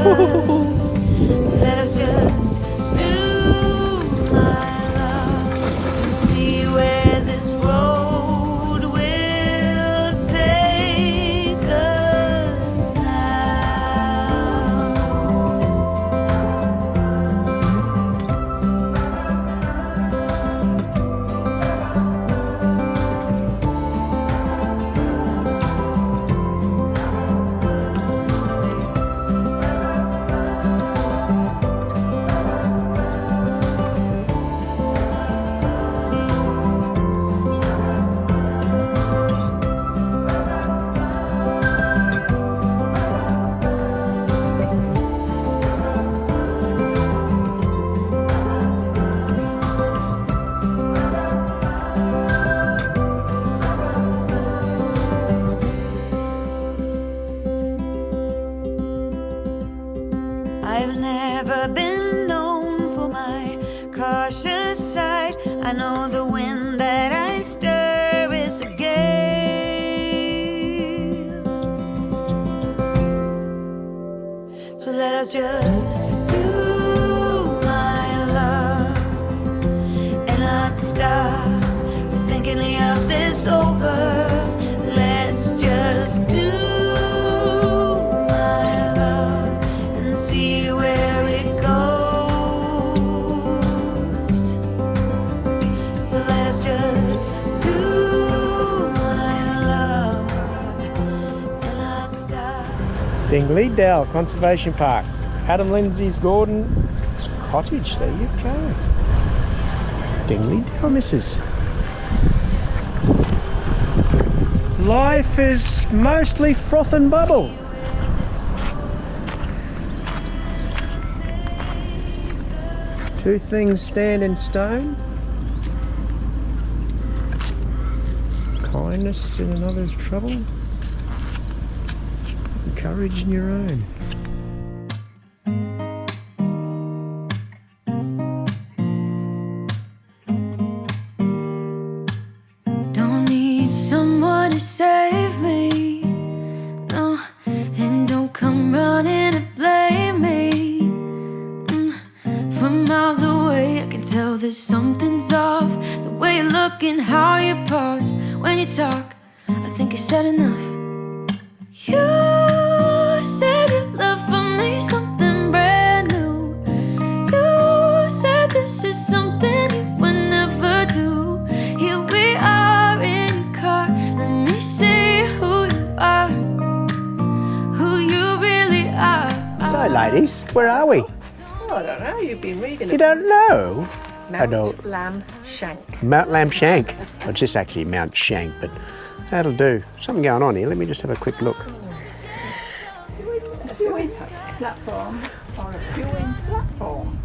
Let us just do my love and see where this road will take us now. I've never been known for my cautious side. I know the wind that I stir is a gale. So let us just do my love and not stop thinking of this over. Let's just do my love and see where it goes. So let us just do my love and not stop. Dingley Dell Conservation Park. Adam Lindsay's Gordon's cottage. There you go. Dingley Dell, missus. Life is mostly froth and bubble. Two things stand in stone. Kindness in another's trouble. And courage in your own. Don't need someone to save me, no, and don't come running to blame me. From miles away I can tell that something's off. The way you look and how you pause when you talk, I think you said enough. You said your love for me something brand new. You said this is something you would never do. Here we are in your car, let me see who you are, who you really are. So ladies, where are we? Oh, I don't know, you've been reading You it. don't know? I don't. Mount Lamb Shank. Mount Lamb Schank. Well, it's just actually Mount Schank, but that'll do. Something going on here. Let me just have a quick look. A Ewens platform or a Ewens platform,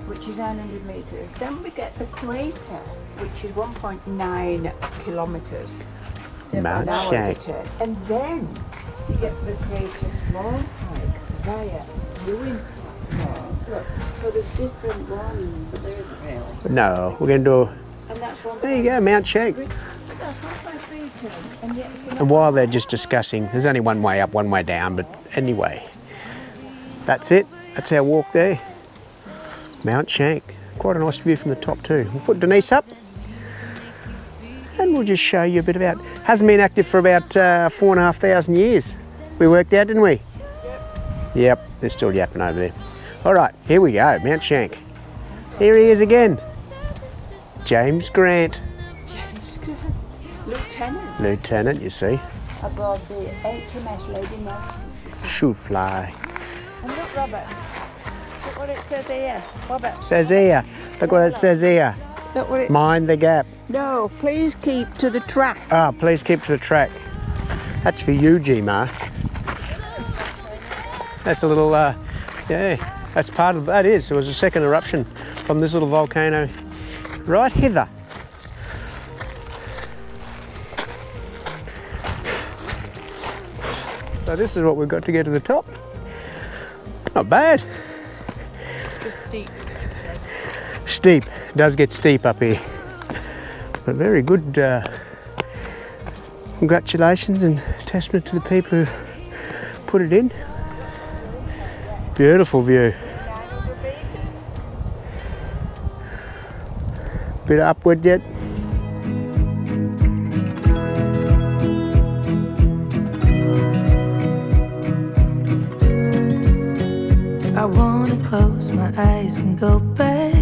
which is 900 metres. Then we get the crater, which is 1.9 kilometres. Mount an hour Schank. return. And then you get the crater small hike via Ewens platform. Look, so there's different ones, but there isn't really. No, we're going to do. And that's one. There you go, Mount Schank. But that's not my crater. And yet it's And while they're just discussing, there's only one way up, one way down, but anyway, that's it. That's our walk there. Mount Schank. Quite a nice view from the top too. We'll put Denise up and we'll just show you a bit about. Hasn't been active for about 4,500 years. We worked out, didn't we? Yep, they're still yapping over there. All right, here we go, Mount Schank. Here he is again. James Grant. Lieutenant Lieutenant, you see. aboard the HMS Lady Nelson. Shoe fly. And look, Robert, look what it says here. Robert, Says here. Look what it says here. look what it... Mind the gap. No, please keep to the track. Ah, please keep to the track. That's for you, G-Ma. That's a little, yeah, that's part of, that is. There was a second eruption from this little volcano right hither. So this is what we've got to get to the top. Not bad. Just steep, it said. Steep, it does get steep up here. But very good, congratulations and testament to the people who've put it in. Beautiful view. 900 metres. Bit upward yet. I wanna close my eyes and go back,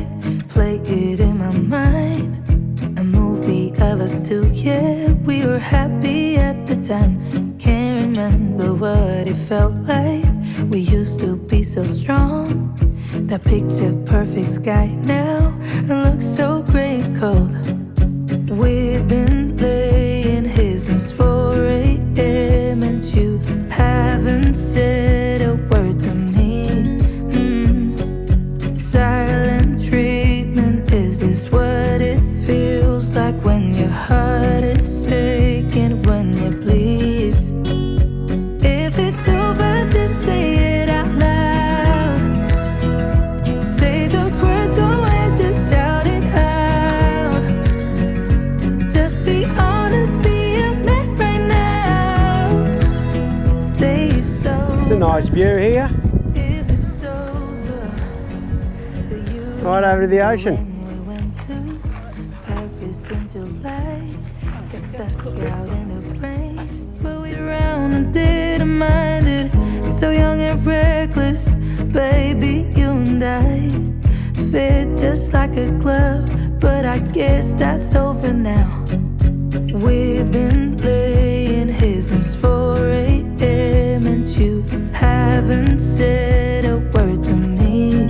play it in my mind. A movie of us two, yeah, we were happy at the time. Can't remember what it felt like. We used to be so strong. That picture perfect sky now, it looks so gray and cold. We've been laying here since 4 a.m. and you haven't said a word to me. Silent treatment, is this what it feels like when your heart is aching, when it bleeds? If it's over, just say it out loud. Say those words, go ahead, just shout it out. Just be honest, be a man right now. Say it's over. It's a nice view here. If it's over, do you Right over to the ocean. when we went to Paris in July? Got stuck out in the rain, but we around and didn't mind it. So young and reckless, baby, you and I fit just like a glove, but I guess that's over now. We've been laying here since 4 a.m. and you haven't said a word to me.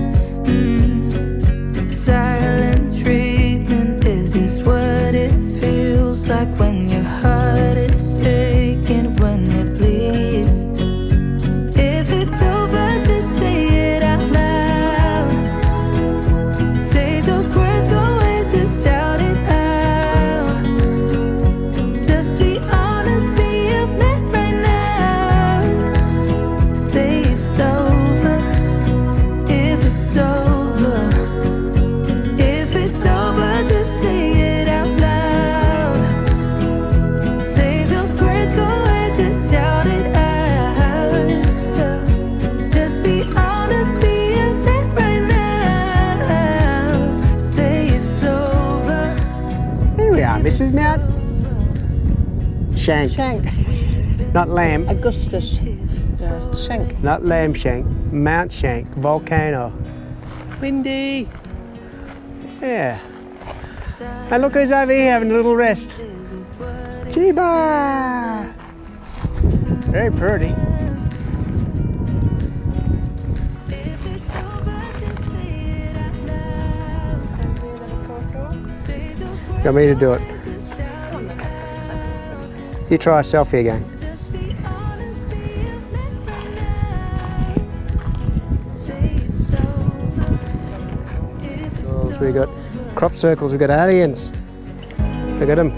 Silent treatment, is this what it feels like when your heart is aching, when it bleeds? If it's over, just say it out loud. Say those words, go ahead, just shout it out. Just be honest, be a man right now. Say it's over. If it's over. If it's over, just say it out loud. Say those words, go ahead, just shout it out. Just be honest, be a man right now. Say it's over. Here we are, Mrs. Mount Schank. Schank. Not Lamb, Augustus. Schank. not Lamb Shank. Mount Schank, Volcano. Windy. Yeah. And look who's over here having a little rest. Chiba! Very pretty. If it's over, just say it out loud. Say those words, You want me to do it? just shout it out. You try a selfie again. Just be honest, be a man right now. Say it's over. If it's So we got crop circles, we've got aliens. Look at them.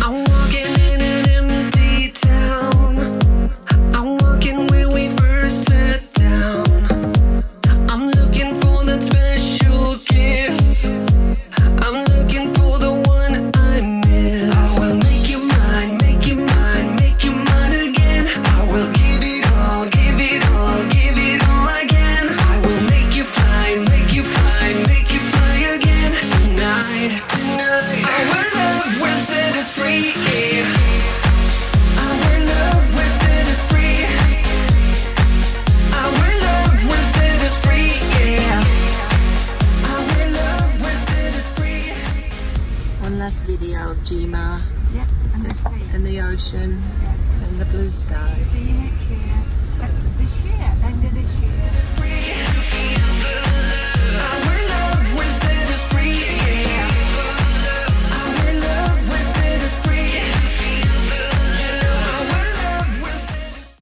I'm walking in an empty town. I'm walking where we first sat down. I'm looking for that special kiss. I'm looking for the one I miss. I will make you mine, make you mine, make you mine again. I will give it all, give it all, give it all again. I will make you fly, make you fly, make you fly again. Tonight, tonight, our love will set us free. Our love will set us free. Our love will set us free. Our love will set us free. One last video of Jima Yeah, and the sea. and the ocean and the blue sky. See you next year.